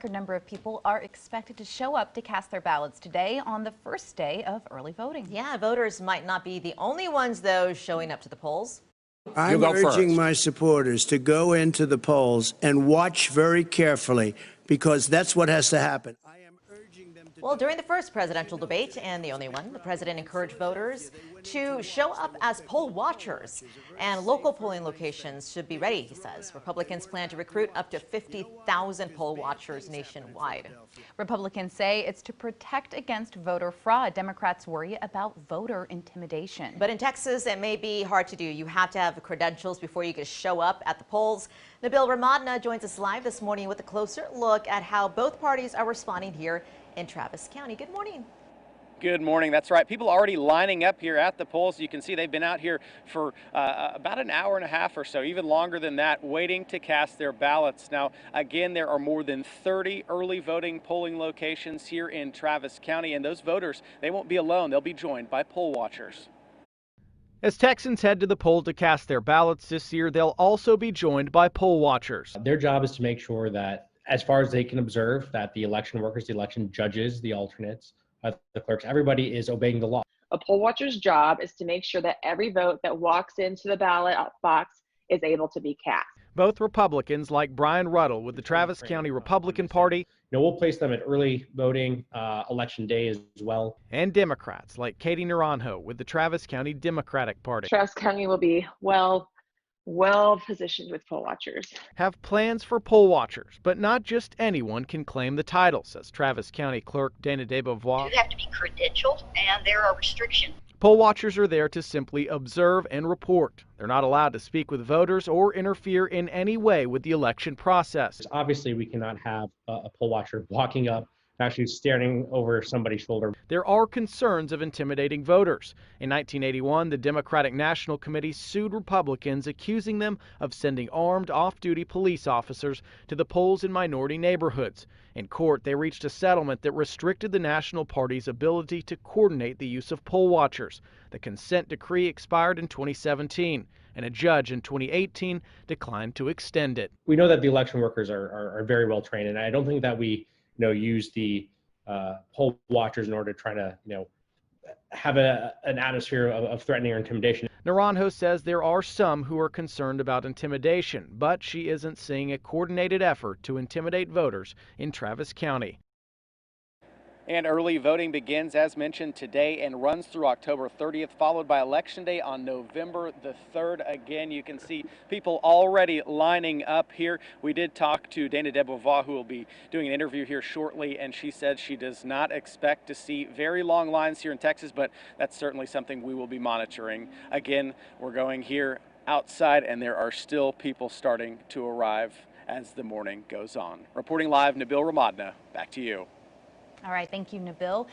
A number of people are expected to show up to cast their ballots today on the first day of early voting. Yeah, voters might not be the only ones, though, showing up to the polls. I'm urging my supporters to go into the polls and watch very carefully, because that's what has to happen. I am urging them to. Well, during the first presidential debate, and the only one, the president encouraged voters to show up as poll watchers. And local polling locations should be ready, he says. Republicans plan to recruit up to 50,000 poll watchers nationwide. Republicans say it's to protect against voter fraud. Democrats worry about voter intimidation. But in Texas, it may be hard to do. You have to have credentials before you can show up at the polls. Nabil Remadna joins us live this morning with a closer look at how both parties are responding here in Travis County. Good morning. Good morning. That's right. People already lining up here at the polls. You can see they've been out here for about an hour and a half or so, even longer than that, waiting to cast their ballots. Now, again, there are more than 30 early voting polling locations here in Travis County, and those voters, they won't be alone. They'll be joined by poll watchers. As Texans head to the poll to cast their ballots this year, they'll also be joined by poll watchers. Their job is to make sure that, as far as they can observe, that the election workers, the election judges, the alternates, the clerks, everybody is obeying the law. A poll watcher's job is to make sure that every vote that walks into the ballot box is able to be cast. Both Republicans, like Brian Ruddle with the Travis County Republican Party, we'll place them at early voting election day as well. And Democrats like Katie Naranjo with the Travis County Democratic Party. Travis County will be well positioned with poll watchers. Have plans for poll watchers, but not just anyone can claim the title, says Travis County Clerk Dana DeBevois. You have to be credentialed, and there are restrictions. Poll watchers are there to simply observe and report. They're not allowed to speak with voters or interfere in any way with the election process. Obviously, we cannot have a poll watcher walking up, actually staring over somebody's shoulder. There are concerns of intimidating voters. In 1981, the Democratic National Committee sued Republicans, accusing them of sending armed off-duty police officers to the polls in minority neighborhoods. In court, they reached a settlement that restricted the National Party's ability to coordinate the use of poll watchers. The consent decree expired in 2017, and a judge in 2018 declined to extend it. We know that the election workers are very well trained, and I don't think that we use the poll watchers in order to try to have an atmosphere of threatening or intimidation. Naranjo says there are some who are concerned about intimidation, but she isn't seeing a coordinated effort to intimidate voters in Travis County. And early voting begins, as mentioned, today and runs through October 30th, followed by Election Day on November the 3rd. Again, you can see people already lining up here. We did talk to Dana DeBevois, who will be doing an interview here shortly, and she said she does not expect to see very long lines here in Texas, but that's certainly something we will be monitoring. Again, we're going here outside, and there are still people starting to arrive as the morning goes on. Reporting live, Nabil Remadna, back to you. All right, thank you, Nabil.